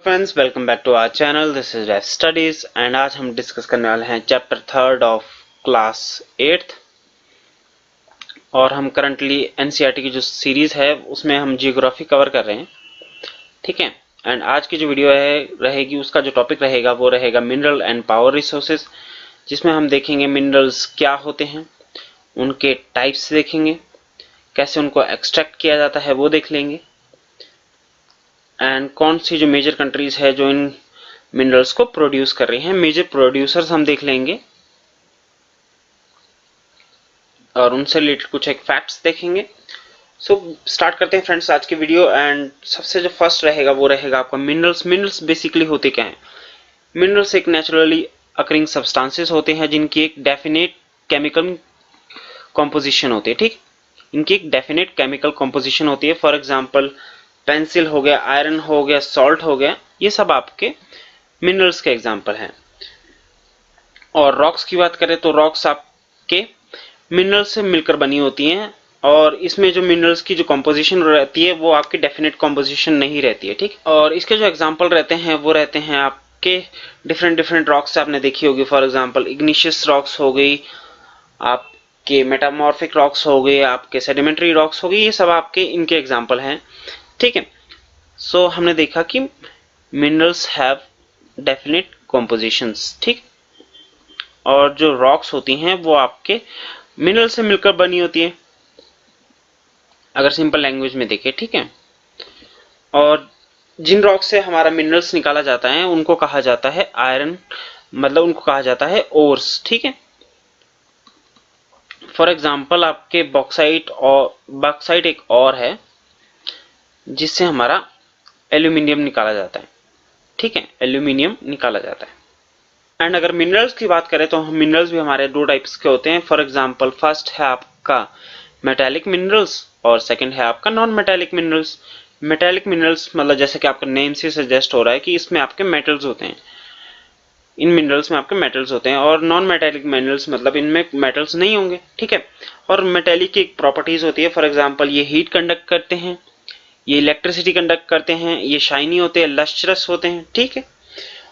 Friends, welcome back to our channel. This is ref studies and आज हम discuss करने वाले हैं चैप्टर 3 ऑफ क्लास 8th। और हम करंटली एनसीईआरटी की जो सीरीज है उसमें हम जियोग्राफी कवर कर रहे हैं, ठीक है। एंड आज की जो वीडियो रहेगी उसका जो टॉपिक रहेगा वो रहेगा मिनरल एंड पावर रिसोर्सेज, जिसमें हम देखेंगे मिनरल्स क्या होते हैं, उनके टाइप्स देखेंगे, कैसे उनको एक्सट्रैक्ट किया जाता है वो देख लेंगे, एंड कौन सी जो मेजर कंट्रीज है जो इन मिनरल्स को प्रोड्यूस कर रही हैं, मेजर प्रोड्यूसर्स हम देख लेंगे और उनसे रिलेटेड कुछ एक फैक्ट्स देखेंगे। सो स्टार्ट करते हैं फ्रेंड्स आज की वीडियो। एंड सबसे जो फर्स्ट रहेगा वो रहेगा आपका मिनरल्स। मिनरल्स बेसिकली होते क्या हैं? मिनरल्स एक नेचुरली अकरिंग सब्सटेंसेस होते हैं जिनकी एक डेफिनेट केमिकल कॉम्पोजिशन होती है, ठीक। इनकी एक डेफिनेट केमिकल कॉम्पोजिशन होती है। फॉर एग्जांपल पेंसिल हो गया, आयरन हो गया, सॉल्ट हो गया, ये सब आपके मिनरल्स के एग्जांपल हैं। और रॉक्स की बात करें तो रॉक्स आपके मिनरल्स से मिलकर बनी होती हैं और इसमें जो मिनरल्स की जो कॉम्पोजिशन रहती है वो आपकी डेफिनेट कॉम्पोजिशन नहीं रहती है, ठीक। और इसके जो एग्जांपल रहते हैं वो रहते हैं आपके डिफरेंट डिफरेंट रॉक्स आपने देखी होगी। फॉर एग्जांपल इग्निशियस रॉक्स हो गई, आपके मेटामॉर्फिक रॉक्स हो गए, आपके सेडिमेंट्री रॉक्स हो गई, ये सब आपके इनके एग्जांपल हैं, ठीक है। सो हमने देखा कि मिनरल्स हैव डेफिनेट कॉम्पोजिशंस, ठीक। और जो रॉक्स होती हैं वो आपके मिनरल से मिलकर बनी होती है, अगर सिंपल लैंग्वेज में देखें, ठीक है। और जिन रॉक से हमारा मिनरल्स निकाला जाता है उनको कहा जाता है आयरन, मतलब उनको कहा जाता है ओर्स, ठीक है। फॉर एग्जांपल आपके बॉक्साइट, और बॉक्साइट एक और है जिससे हमारा एल्यूमिनियम निकाला जाता है, ठीक है, एल्यूमिनियम निकाला जाता है। एंड अगर मिनरल्स की बात करें तो मिनरल्स भी हमारे दो टाइप्स के होते हैं। फॉर एग्जांपल फर्स्ट है आपका मेटालिक मिनरल्स और सेकंड है आपका non metallic minerals. Metallic minerals मतलब जैसे कि आपका नेम से सजेस्ट हो रहा है कि इसमें आपके मेटल्स होते हैं, इन मिनरल्स में आपके मेटल्स होते हैं। और नॉन मेटालिक मिनरल्स मतलब इनमें मेटल्स नहीं होंगे, ठीक है। और मेटालिक की एक प्रॉपर्टीज होती है, फॉर एग्जांपल ये हीट कंडक्ट करते हैं, ये इलेक्ट्रिसिटी कंडक्ट करते हैं, ये शाइनी होते हैं, लस्ट्रस होते हैं, ठीक है।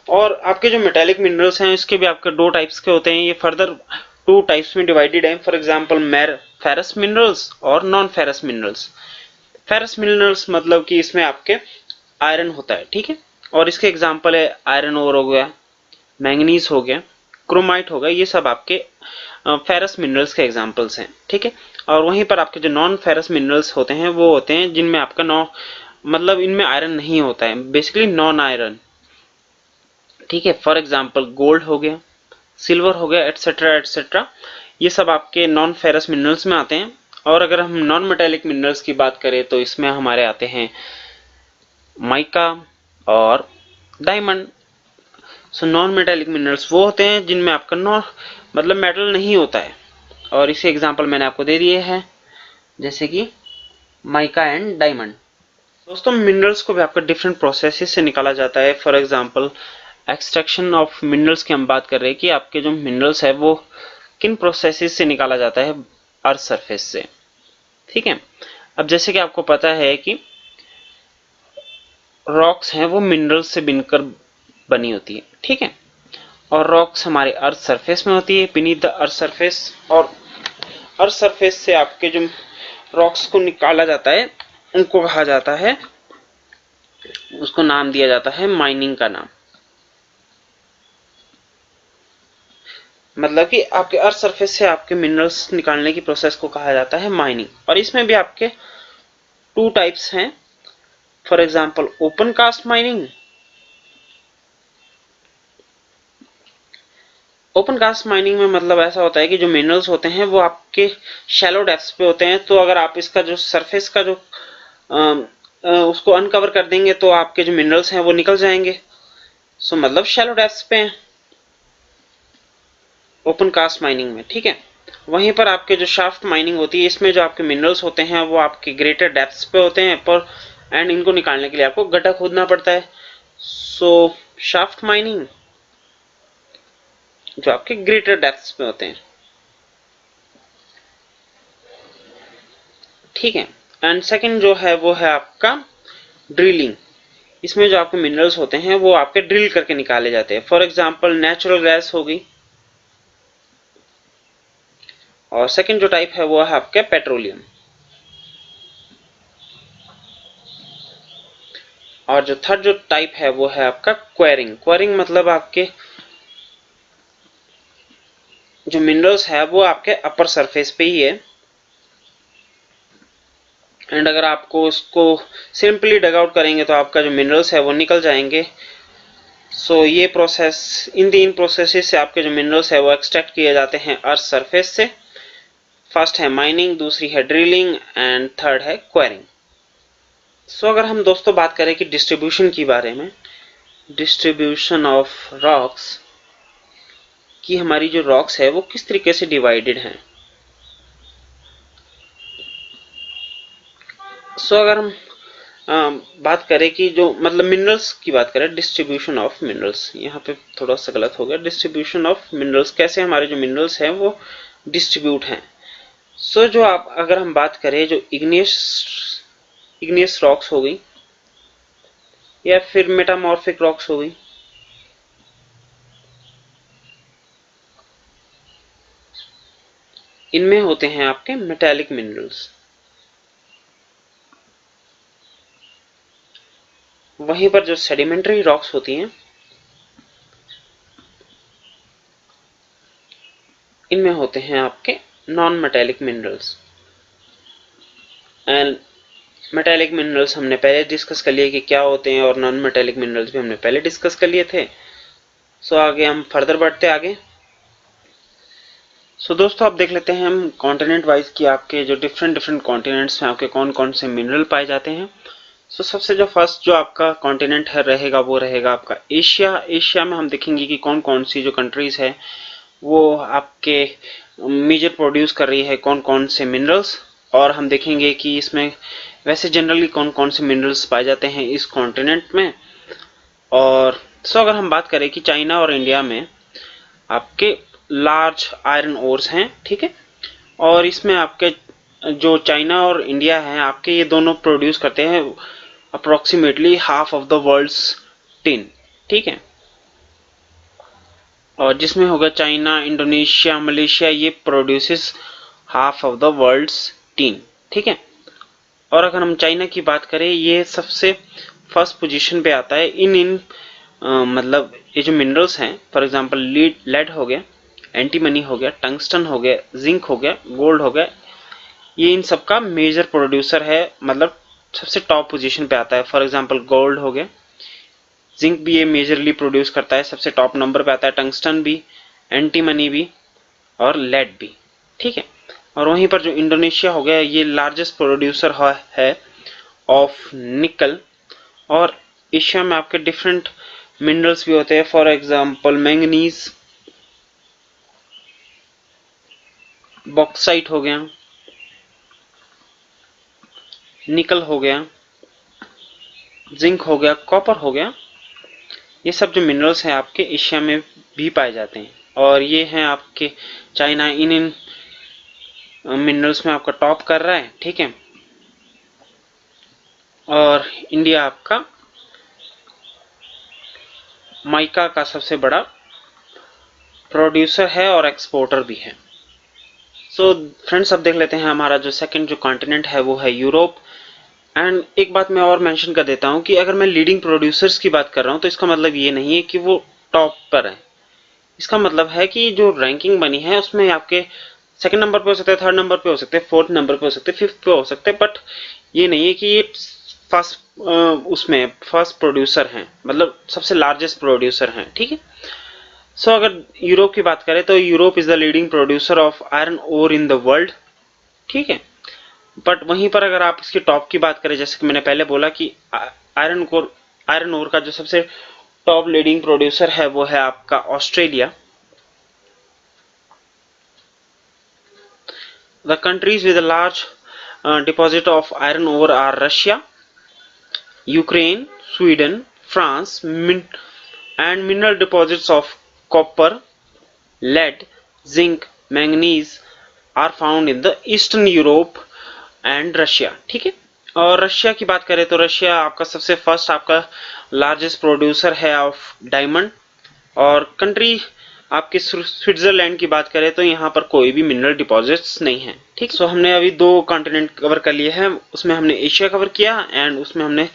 और आपके जो मेटालिक मिनरल्स हैं इसके भी आपके दो टाइप्स के होते हैं, ये फर्दर टू टाइप्स में डिवाइडेड है। फॉर एग्जांपल फेरस मिनरल्स और non ferrous minerals. Ferrous minerals मतलब कि इसमें आपके आयरन होता है, ठीक है। और इसके एग्जांपल है आयरन ओर हो गया, मैंगनीज हो गया, क्रोमाइट हो गया, ये सब आपके फेरस मिनरल्स के एग्जांपल्स हैं, ठीक है। और वहीं पर आपके जो नॉन फेरस मिनरल्स होते हैं वो होते हैं जिनमें आपका मतलब इनमें आयरन नहीं होता है, बेसिकली नॉन आयरन, ठीक है। फॉर एग्जांपल गोल्ड हो गया, सिल्वर हो गया, एटसेट्रा एटसेट्रा, ये सब आपके नॉन फेरस मिनरल्स में आते हैं। और अगर हम नॉन मेटालिक मिनरल्स की बात करें तो इसमें हमारे आते हैं माइका और diamond. So non metallic minerals वो होते हैं जिनमें आपका मतलब मेटल नहीं होता है, और इसे एग्जांपल मैंने आपको दे दिए हैं जैसे कि माइका एंड डायमंड। दोस्तों मिनरल्स को भी आपका डिफरेंट प्रोसेसेस से निकाला जाता है। For example extraction of minerals की हम बात कर रहे हैं कि आपके जो मिनरल्स है वो किन प्रोसेसेस से निकाला जाता है, अर्थ सरफेस से, ठीक है। अब जैसे कि आपको पता है कि रॉक्स हैं वो मिनरल्स से बनकर बनी होती है, ठीक है। और रॉक्स हमारे अर्थ सरफेस में होती है, बीनीथ द अर्थ सरफेस। और अर्थ सरफेस से आपके जो रॉक्स को निकाला जाता है उनको कहा जाता है, उसको नाम दिया जाता है माइनिंग का नाम। मतलब कि आपके अर्थ सरफेस से आपके मिनरल्स निकालने की प्रोसेस को कहा जाता है माइनिंग। और इसमें भी आपके टू टाइप्स हैं। For example open cast mining. Open cast mining में मतलब ऐसा होता है कि जो मिनरल्स होते हैं वो आपके शैलो डेप्थ्स पे होते हैं, तो अगर आप इसका जो सरफेस का जो उसको अनकवर कर देंगे तो आपके जो मिनरल्स हैं वो निकल जाएंगे। सो मतलब शैलो डेप्थ्स पे हैं ओपन कास्ट माइनिंग में, ठीक है। वहीं पर आपके जो शाफ्ट माइनिंग होती है इसमें जो आपके मिनरल्स होते हैं वो आपके ग्रेटर डेप्थ्स पे होते हैं पर, एंड इनको निकालने के लिए आपको गड्ढा खोदना पड़ता है। सो शाफ्ट माइनिंग जो आपके ग्रेटर डेप्थ्स पे होते हैं, ठीक है। एंड सेकंड जो है वो है आपका ड्रिलिंग। इसमें जो आपके मिनरल्स होते हैं वो आपके ड्रिल करके निकाले जाते हैं। फॉर एग्जांपल नेचुरल गैस हो गई, और सेकंड जो टाइप है वो है आपके पेट्रोलियम, और जो थर्ड जो टाइप है वो है आपका क्वेरिंग। क्वेरिंग मतलब आपके जो मिनरल्स है वो आपके अपर सरफेस पे ही है, एंड अगर आपको उसको सिंपली डग आउट करेंगे तो आपका जो मिनरल्स है वो निकल जाएंगे। सो ये प्रोसेस, इन तीन प्रोसेसेस से आपके जो मिनरल्स है वो एक्सट्रैक्ट किए जाते हैं अर्थ सरफेस से। फर्स्ट है माइनिंग, दूसरी है ड्रिलिंग, एंड थर्ड है क्वेरिंग। सो अगर हम दोस्तों बात करें कि डिस्ट्रीब्यूशन के बारे में, डिस्ट्रीब्यूशन ऑफ रॉक्स, कि हमारी जो रॉक्स है वो किस तरीके से डिवाइडेड हैं। सो अगर हम बात करें कि जो मतलब मिनरल्स की बात करें, डिस्ट्रीब्यूशन ऑफ मिनरल्स, यहाँ पे थोड़ा सा गलत हो गया, डिस्ट्रीब्यूशन ऑफ मिनरल्स, कैसे हमारे जो मिनरल्स हैं वो डिस्ट्रीब्यूट हैं। सो जो आप अगर हम बात करें जो इग्नियस रॉक्स हो गई या फिर मेटामॉर्फिक रॉक्स हो गई, इनमें होते हैं आपके मेटालिक मिनरल्स। वहीं पर जो सेडिमेंट्री रॉक्स होती हैं इनमें होते हैं आपके non metallic minerals. And metallic minerals हमने पहले डिस्कस कर लिए कि क्या होते हैं, और नॉन मेटालिक मिनरल्स भी हमने पहले डिस्कस कर लिए थे। सो आगे हम फर्दर बढ़ते आगे। सो दोस्तों आप देख लेते हैं हम कॉन्टिनेंट वाइज कि आपके जो डिफरेंट डिफरेंट कॉन्टिनेंट्स में आपके कौन कौन से मिनरल पाए जाते हैं। सो सबसे जो फर्स्ट जो आपका कॉन्टिनेंट है रहेगा वो रहेगा आपका एशिया। एशिया में हम देखेंगे कि कौन कौन सी जो कंट्रीज है वो आपके मेजर प्रोड्यूस कर रही है कौन कौन से मिनरल्स, और हम देखेंगे कि इसमें वैसे जनरली कौन कौन से मिनरल्स पाए जाते हैं इस कॉन्टिनेंट में। और सो अगर हम बात करें कि चाइना और इंडिया में आपके लार्ज आयरन ओर्स हैं, ठीक है, और इसमें आपके जो चाइना और इंडिया हैं आपके ये दोनों प्रोड्यूस करते हैं approximately half of the world's tin, ठीक है, और जिसमें होगा चाइना, इंडोनेशिया, मलेशिया, ये produces half of the world's tin, ठीक है। और अगर हम चाइना की बात करें ये सबसे फर्स्ट पोजीशन पे आता है इन मतलब ये जो मिनरल्स हैं, फॉर एग्जांपल लेड हो गया, एंटीमनी हो गया, टंगस्टन हो गया, जिंक हो गया, गोल्ड हो गया, ये इन सब का मेजर प्रोड्यूसर है, मतलब सबसे टॉप पोजीशन पे आता है। फॉर एग्जांपल गोल्ड हो गया, जिंक भी ये मेजरली प्रोड्यूस करता है, सबसे टॉप नंबर पे आता है, टंगस्टन भी, एंटीमनी भी, और लेड भी, ठीक है। और वहीं पर जो इंडोनेशिया हो गया ये लार्जेस्ट प्रोड्यूसर है ऑफ निकल। और एशिया में आपके डिफरेंट मिनरल्स भी होते हैं, फॉर एग्जांपल मैंगनीज, बॉक्साइट हो गया, निकल हो गया, जिंक हो गया, कॉपर हो गया, ये सब जो मिनरल्स हैं आपके एशिया में भी पाए जाते हैं। और ये हैं आपके चाइना इन मिनरल्स में आपका टॉप कर रहा है, ठीक है, और इंडिया आपका माइका का सबसे बड़ा प्रोड्यूसर है और एक्सपोर्टर भी है। सो फ्रेंड्स अब देख लेते हैं हमारा जो सेकंड जो कॉन्टिनेंट है वो है यूरोप। एंड एक बात मैं और मेंशन कर देता हूं कि अगर मैं लीडिंग प्रोड्यूसर्स की बात कर रहा हूं तो इसका मतलब ये नहीं है कि वो टॉप पर है, इसका मतलब है कि जो रैंकिंग बनी है उसमें आपके सेकंड नंबर पे हो सकते हैं, थर्ड नंबर पे हो सकते हैं, फोर्थ नंबर पे हो सकते हैं, फिफ्थ पे हो सकते हैं, बट ये नहीं है कि ये फर्स्ट उसमें फर्स्ट प्रोड्यूसर हैं, मतलब सबसे लार्जेस्ट प्रोड्यूसर हैं, ठीक है। सो अगर यूरोप की बात करें तो Europe is the leading producer of iron ore in the world, ठीक है। बट वहीं पर अगर आप इसकी टॉप की बात करें, जैसे कि मैंने पहले बोला कि आयरन ओर का जो सबसे टॉप लीडिंग प्रोड्यूसर है वो है आपका Australia. The countries with a large deposit of iron ore are Russia, Ukraine, Sweden, France, and mineral deposits of copper, lead, zinc, manganese are found in the Eastern Europe and Russia, ठीक है। और Russia की बात करें तो Russia आपका सबसे first आपका लार्जेस्ट प्रोड्यूसर है ऑफ डायमंड। और कंट्री आपकी स्विट्जरलैंड की बात करें तो यहाँ पर कोई भी मिनरल डिपॉजिट्स नहीं है। ठीक, सो हमने अभी 2 कॉन्टिनेंट कवर कर लिए हैं, उसमें हमने एशिया कवर किया एंड उसमें हमने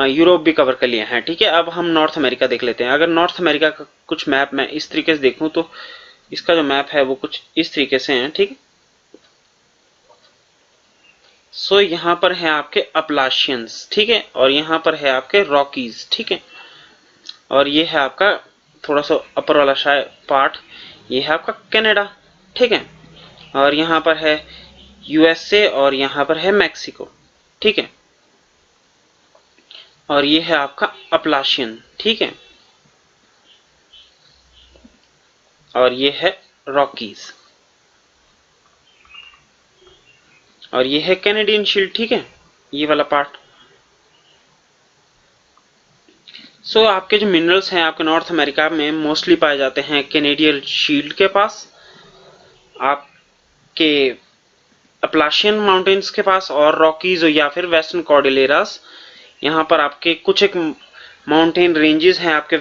यूरोप भी कवर कर लिया है। ठीक है, अब हम नॉर्थ अमेरिका देख लेते हैं। अगर नॉर्थ अमेरिका का कुछ मैप मैं इस तरीके से देखूं तो इसका जो मैप है वो कुछ इस तरीके से है। ठीक, सो यहाँ पर है आपके अपलाशियंस, ठीक है, और यहाँ पर है आपके रॉकीज। ठीक है, और ये है आपका थोड़ा सा अपर वाला पार्ट, ये है आपका कनाडा। ठीक है, और यहाँ पर है यूएसए और यहाँ पर है मैक्सिको। ठीक है, और ये है आपका अपलाशियन। ठीक है, और ये है रॉकीज, और ये है कैनेडियन शील्ड। ठीक है, ये वाला पार्ट। सो आपके जो मिनरल्स हैं आपके नॉर्थ अमेरिका में मोस्टली पाए जाते हैं कैनेडियन शील्ड के पास, आपके अपलाशियन माउंटेन्स के पास, और रॉकीज या फिर वेस्टर्न कॉर्डिलेरास। यहाँ पर आपके कुछ एक माउंटेन रेंजेस हैं आपके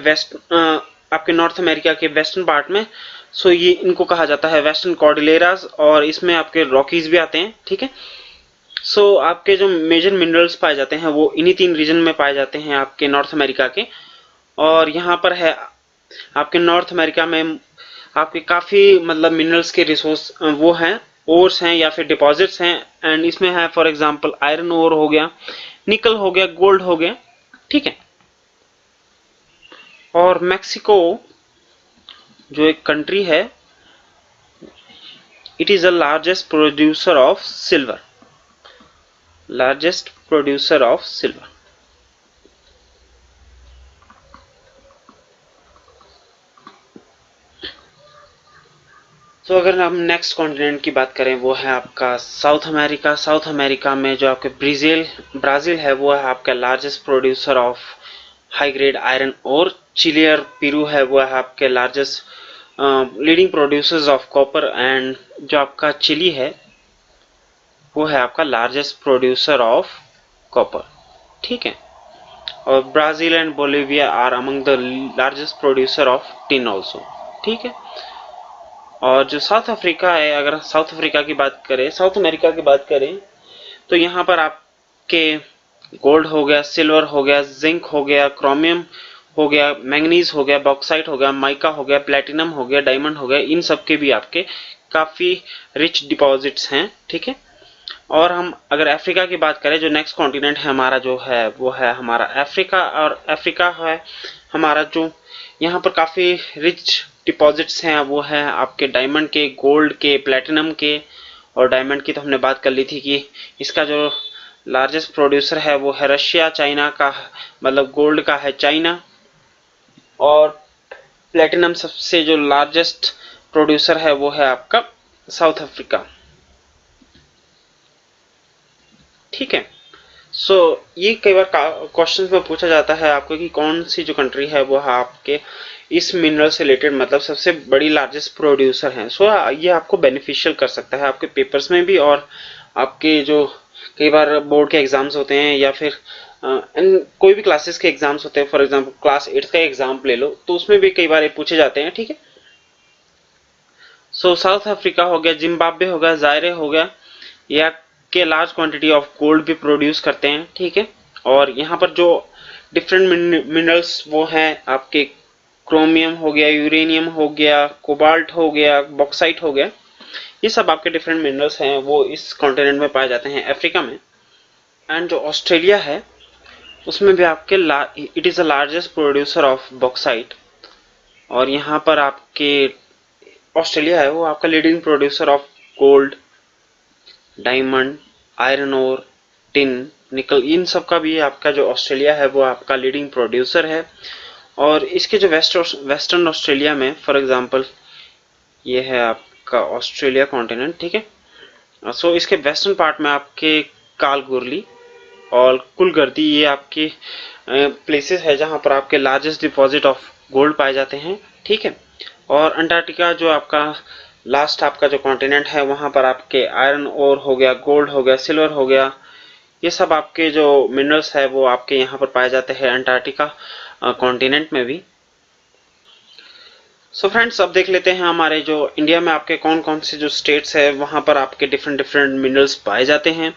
आपके नॉर्थ अमेरिका के वेस्टर्न पार्ट में। सो ये इनको कहा जाता है वेस्टर्न कॉर्डिलेरास, और इसमें आपके रॉकीज भी आते हैं। ठीक है, सो आपके जो मेजर मिनरल्स पाए जाते हैं वो इन्हीं 3 रीजन में पाए जाते हैं आपके नॉर्थ अमेरिका के। और यहाँ पर है आपके नॉर्थ अमेरिका में आपके काफी मतलब मिनरल्स के रिसोर्स वो हैं, ओर्स हैं या फिर डिपॉजिट्स हैं। एंड इसमें है फॉर एग्जांपल आयरन ओर हो गया, निकल हो गया, गोल्ड हो गया। ठीक है, और मैक्सिको जो एक कंट्री है, it is the largest producer of silver, largest producer of silver. तो अगर हम नेक्स्ट कॉन्टिनेंट की बात करें वो है आपका साउथ अमेरिका। साउथ अमेरिका में जो आपके ब्राजील है वो है आपका largest producer of high grade iron और चिली और पेरू है वो है आपके largest leading producers of copper. And जो आपका चिली है वो है आपका लार्जेस्ट प्रोड्यूसर ऑफ कॉपर। ठीक है, और Brazil and Bolivia are among the largest producer of tin also. ठीक है, और जो साउथ अफ्रीका है, अगर साउथ अफ्रीका की बात करें, साउथ अमेरिका की बात करें तो यहाँ पर आपके गोल्ड हो गया, सिल्वर हो गया, जिंक हो गया, क्रोमियम हो गया, मैंगनीज हो गया, बॉक्साइट हो गया, माइका हो गया, प्लेटिनम हो गया, डायमंड हो गया, इन सब के भी आपके काफी रिच डिपॉजिट्स हैं। ठीक है, और हम अगर अफ्रीका की बात करें, जो नेक्स्ट कॉन्टिनेंट है हमारा जो है वो है हमारा अफ्रीका। और अफ्रीका है हमारा जो यहाँ पर काफी रिच डिपॉजिट्स हैं वो है आपके डायमंड के, गोल्ड के, प्लेटिनम के। और डायमंड की तो हमने बात कर ली थी कि इसका जो लार्जेस्ट प्रोड्यूसर है वो है रशिया। चाइना का मतलब गोल्ड का है चाइना, और प्लेटिनम सबसे जो लार्जेस्ट प्रोड्यूसर है वो है आपका साउथ अफ्रीका। ठीक है, सो ये कई बार क्वेश्चन में पूछा जाता है आपको कि कौन सी जो कंट्री है वो है आपके इस मिनरल से रिलेटेड मतलब सबसे बड़ी लार्जेस्ट प्रोड्यूसर है। सो ये आपको बेनिफिशियल कर सकता है आपके पेपर्स में भी, और आपके जो कई बार बोर्ड के एग्जाम्स होते हैं या फिर कोई भी क्लासेस के एग्जाम्स होते हैं, फॉर एग्जांपल क्लास 8 का एग्जाम ले लो तो उसमें भी कई बार ये पूछे जाते हैं। ठीक है, सो साउथ अफ्रीका हो गया, जिम्बाब्वे हो गया, जायरे हो गया, या के लार्ज क्वांटिटी ऑफ गोल्ड भी प्रोड्यूस करते हैं। ठीक है, और यहाँ पर जो डिफरेंट मिनरल्स वो हैं आपके क्रोमियम हो गया, यूरेनियम हो गया, कोबाल्ट हो गया, बॉक्साइट हो गया, ये सब आपके डिफरेंट मिनरल्स हैं वो इस कॉन्टिनेंट में पाए जाते हैं अफ्रीका में। एंड जो ऑस्ट्रेलिया है उसमें भी आपके it is the largest producer of bauxite, और यहाँ पर आपके ऑस्ट्रेलिया है वो आपका leading producer of gold, diamond, iron ore, tin, nickel, इन सब का भी आपका जो ऑस्ट्रेलिया है वो आपका लीडिंग प्रोड्यूसर है। और इसके जो वेस्टर्न ऑस्ट्रेलिया में फॉर एग्जांपल ये है आपका ऑस्ट्रेलिया कॉन्टिनेंट। ठीक है, सो इसके वेस्टर्न पार्ट में आपके कालगुरली और कुलगर्दी ये आपके प्लेसेस है जहां पर आपके लार्जेस्ट डिपॉजिट ऑफ गोल्ड पाए जाते हैं। ठीक है, और अंटार्कटिका जो आपका लास्ट आपका जो कॉन्टिनेंट है वहां पर आपके आयरन ओर हो गया, गोल्ड हो गया, सिल्वर हो गया, ये सब आपके जो मिनरल्स है वो आपके यहाँ पर पाए जाते हैं अंटार्कटिका कॉन्टिनेंट में भी। सो फ्रेंड्स, अब देख लेते हैं हमारे जो इंडिया में आपके कौन कौन से जो स्टेट्स है वहां पर आपके डिफरेंट डिफरेंट मिनरल्स पाए जाते हैं,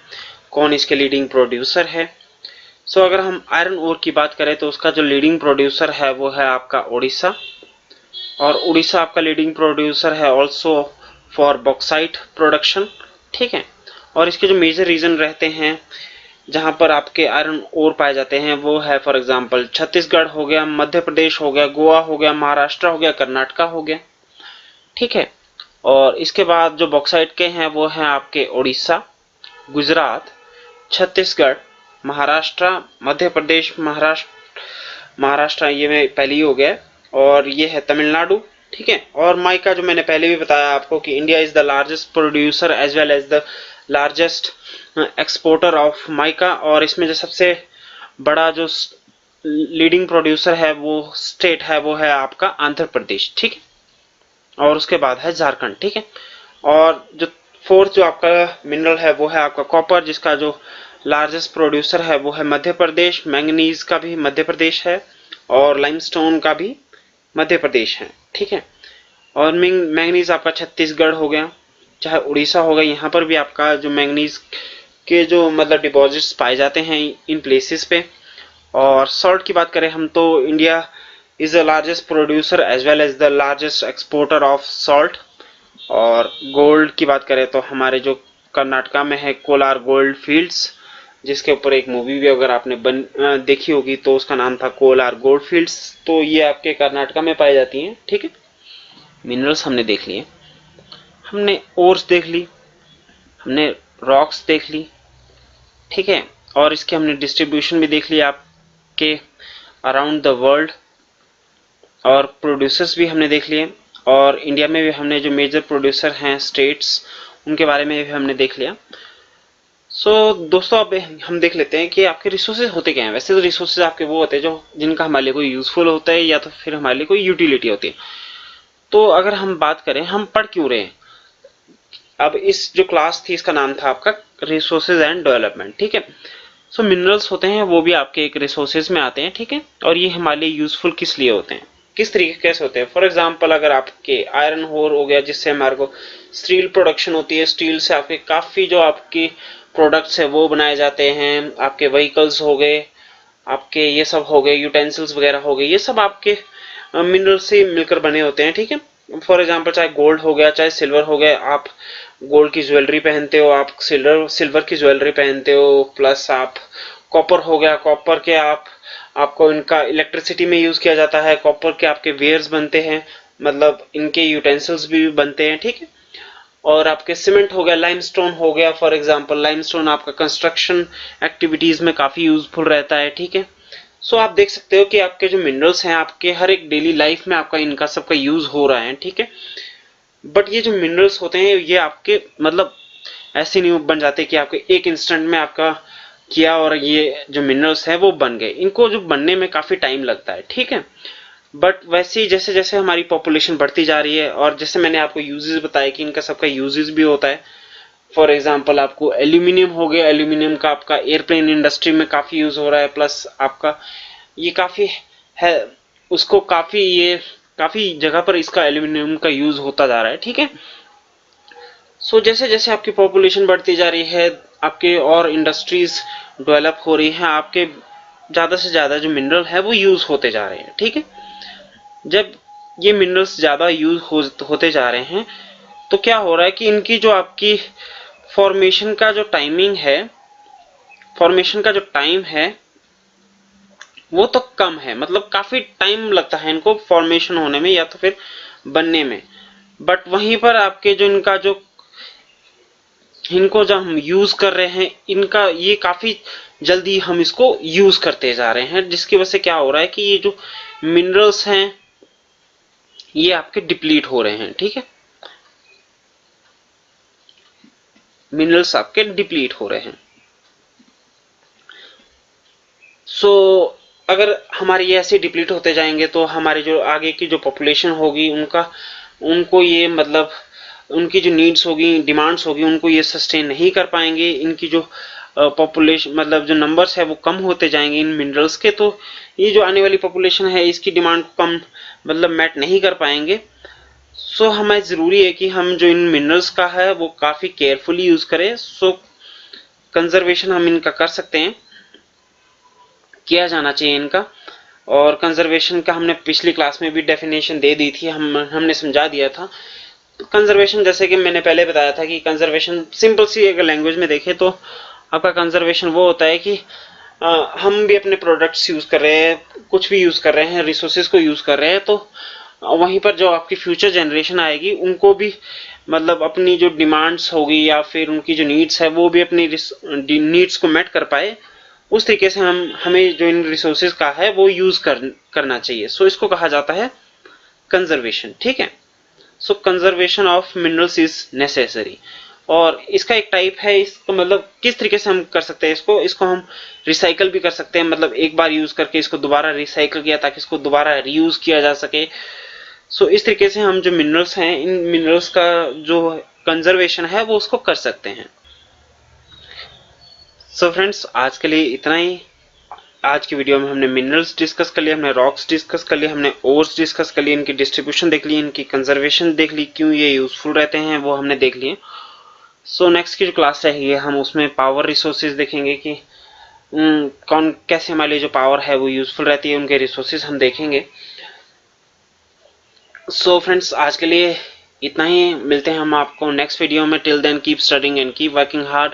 कौन इसके लीडिंग प्रोड्यूसर है। सो अगर हम आयरन ओर की बात करें तो उसका जो लीडिंग प्रोड्यूसर है वो है आपका उड़ीसा, और उड़ीसा आपका लीडिंग प्रोड्यूसर है ऑल्सो फॉर बॉक्साइट प्रोडक्शन, ठीक है। और इसके जो मेजर रीजन रहते हैं जहां पर आपके आयरन ओर पाए जाते हैं वो है फॉर एग्जांपल छत्तीसगढ़ हो गया, मध्य प्रदेश हो गया, गोवा हो गया, महाराष्ट्र हो गया, कर्नाटका हो गया, ठीक है। और इसके बाद जो बॉक्साइट के हैं वो हैं आपके उड़ीसा, गुजरात, छत्तीसगढ़, महाराष्ट्र, मध्य प्रदेश, महाराष्ट्र ये में पहले ही हो गया, और ये है तमिलनाडु, ठीक है। और माइका जो मैंने पहले भी बताया आपको कि India is the largest producer as well as the largest exporter of mica, और इसमें जो सबसे बड़ा जो लीडिंग प्रोड्यूसर है वो स्टेट है वो है आपका आंध्र प्रदेश, ठीक है। और उसके बाद है झारखंड, ठीक है। और जो फोर्थ जो आपका मिनरल है वो है आपका कॉपर, जिसका जो लार्जेस्ट प्रोड्यूसर है वो है मध्य प्रदेश, मैंगनीज का भी मध्य प्रदेश है, और लाइमस्टोन का भी मध्य प्रदेश है, ठीक है। और मैंगनीज आपका छत्तीसगढ़ हो गया, चाहे उड़ीसा हो गया, यहाँ पर भी आपका जो मैंगनीज के जो मतलब डिपॉजिट्स पाए जाते हैं इन प्लेसेस पे। और सॉल्ट की बात करें हम तो India is the largest producer as well as the largest exporter of salt. और गोल्ड की बात करें तो हमारे जो कर्नाटका में है कोलार गोल्ड फील्ड्स, जिसके ऊपर एक मूवी भी अगर आपने देखी होगी तो उसका नाम था कोलार गोल्ड फील्ड्स, तो ये आपके कर्नाटका में पाई जाती हैं, ठीक है। मिनरल्स हमने देख लिए, हमने ओर्स देख ली, हमने रॉक्स देख ली, ठीक है। और इसके हमने डिस्ट्रीब्यूशन भी देख लिया आपके अराउंड द वर्ल्ड, और प्रोड्यूसर्स भी हमने देख लिए, और इंडिया में भी हमने जो मेजर प्रोड्यूसर हैं स्टेट्स उनके बारे में भी हमने देख लिया। सो दोस्तों, अब हम देख लेते हैं कि आपके रिसोर्सेज होते क्या हैं। वैसे तो रिसोर्सेज आपके वो होते हैं जो जिनका हमारे लिए कोई यूजफुल होता है या तो फिर हमारे लिए कोई यूटिलिटी होती है। तो अगर हम बात करें हम पढ़ क्यों रहे हैं, अब इस जो क्लास थी इसका नाम था आपका रिसोर्सेज एंड डेवलपमेंट, ठीक है। सो मिनरल्स होते हैं वो भी आपके एक रिसोर्सेज में आते हैं, ठीक है। और ये हमारे लिए यूजफुल किस लिए होते हैं, किस तरीके कैसे होते हैं। फॉर एग्जाम्पल अगर आपके आयरन होर हो गया जिससे हमारे को स्टील प्रोडक्शन होती है, स्टील से आपके काफी जो आपकी प्रोडक्ट्स है वो बनाए जाते हैं, आपके व्हीकल्स हो गए, आपके ये सब हो गए, यूटेंसिल्स वगैरह हो गए, ये सब आपके मिनरल से मिलकर बने होते हैं, ठीक है। फॉर एग्जाम्पल चाहे गोल्ड हो गया चाहे सिल्वर हो गया, आप गोल्ड की ज्वेलरी पहनते हो, आप सिल्वर की ज्वेलरी पहनते हो, प्लस आप कॉपर हो गया, कॉपर के आपको इनका इलेक्ट्रिसिटी में यूज किया जाता है, कॉपर के आपके वेयर्स बनते हैं, मतलब इनके यूटेंसिल्स भी बनते हैं, ठीक है। और आपके सीमेंट हो गया, लाइमस्टोन हो गया, फॉर एग्जांपल लाइमस्टोन आपका कंस्ट्रक्शन एक्टिविटीज में काफी यूजफुल रहता है, ठीक है। सो आप देख सकते हो कि आपके जो मिनरल्स हैं आपके हर एक डेली लाइफ में आपका इनका सबका यूज हो रहा है, ठीक है। बट ये जो मिनरल्स होते हैं ये आपके मतलब ऐसे नहीं बन जाते कि आपके एक इंस्टेंट में आपका किया और ये जो मिनरल्स हैं वो बन गए, इनको जो बनने में काफी टाइम लगता है, ठीक है। बट वैसे ही जैसे जैसे हमारी पॉपुलेशन बढ़ती जा रही है और जैसे मैंने आपको यूजेस बताया कि इनका सबका यूजेस भी होता है। फॉर एग्जांपल आपको एल्यूमिनियम हो गया, एल्यूमिनियम का आपका एयरप्लेन इंडस्ट्री में काफी यूज हो रहा है, प्लस आपका ये काफी है उसको काफी जगह पर इसका एल्यूमिनियम का यूज होता जा रहा है, ठीक है। सो जैसे जैसे आपकी पॉपुलेशन बढ़ती जा रही है, आपके और इंडस्ट्रीज डेवलप हो रही हैं, आपके ज्यादा से ज्यादा जो मिनरल है वो यूज होते जा रहे हैं, ठीक है। जब ये मिनरल्स ज्यादा यूज होते जा रहे हैं तो क्या हो रहा है कि इनकी जो आपकी फॉर्मेशन का जो टाइम है वो तो कम है, मतलब काफी टाइम लगता है इनको फॉर्मेशन होने में या तो फिर बनने में। बट वहीं पर आपके जो इनको जब हम यूज कर रहे हैं इनका ये काफी जल्दी हम इसको यूज करते जा रहे हैं, जिसकी वजह से क्या हो रहा है कि ये जो मिनरल्स हैं ये आपके डिप्लीट हो रहे हैं, ठीक है। मिनरल्स आपके डिप्लीट हो रहे हैं। सो अगर हमारे ये ऐसे डिप्लीट होते जाएंगे तो हमारे जो आगे की जो पॉपुलेशन होगी उनको ये मतलब उनकी जो नीड्स होगी, डिमांड्स होगी, उनको ये सस्टेन नहीं कर पाएंगे। इनकी जो पॉपुलेशन मतलब जो नंबर्स है वो कम होते जाएंगे इन मिनरल्स के, तो ये जो आने वाली पॉपुलेशन है इसकी डिमांड को कम मतलब मैट नहीं कर पाएंगे। सो हमें ज़रूरी है कि हम जो इन मिनरल्स का है वो काफ़ी केयरफुली यूज़ करें। सो कंजर्वेशन हम इनका कर सकते हैं, किया जाना चाहिए इनका। और कंजर्वेशन का हमने पिछली क्लास में भी डेफिनेशन दे दी थी, हमने समझा दिया था। तो कंजर्वेशन जैसे कि मैंने पहले बताया था कि कंजर्वेशन सिंपल सी अगर लैंग्वेज में देखें तो आपका कंजर्वेशन वो होता है कि हम भी अपने प्रोडक्ट्स यूज़ कर रहे हैं, कुछ भी यूज़ कर रहे हैं, रिसोर्सेज को यूज़ कर रहे हैं, तो वहीं पर जो आपकी फ्यूचर जनरेशन आएगी उनको भी मतलब अपनी जो डिमांड्स होगी या फिर उनकी जो नीड्स है वो भी अपनी नीड्स को मेट कर पाए, उस तरीके से हमें जो इन रिसोर्सेज का है वो यूज करना चाहिए। सो इसको कहा जाता है कंजर्वेशन। ठीक है, so conservation of minerals is necessary. और इसका एक टाइप है, इसको मतलब किस तरीके से हम कर सकते हैं, इसको हम रिसाइकल भी कर सकते हैं, मतलब एक बार यूज करके इसको दोबारा रिसाइकल किया ताकि इसको दोबारा रीयूज किया जा सके। सो इस तरीके से हम जो मिनरल्स हैं इन मिनरल्स का जो कंजर्वेशन है वो उसको कर सकते हैं। सो फ्रेंड्स आज के लिए इतना ही। आज की वीडियो में हमने मिनरल्स डिस्कस कर लिया, हमने रॉक्स डिस्कस कर लिया, हमने ओर्स डिस्कस कर लिया, इनकी डिस्ट्रीब्यूशन देख ली, इनकी कंजर्वेशन देख ली, क्यों ये यूजफुल रहते हैं वो हमने देख लिए। सो नेक्स्ट की जो क्लास रहेगी हम उसमें पावर रिसोर्सेज देखेंगे कि कौन कैसे हमारे लिए जो पावर है वो यूजफुल रहती है, उनके रिसोर्सेज हम देखेंगे। सो फ्रेंड्स आज के लिए इतना ही, मिलते हैं हम आपको नेक्स्ट वीडियो में। Till then keep studying and keep working hard.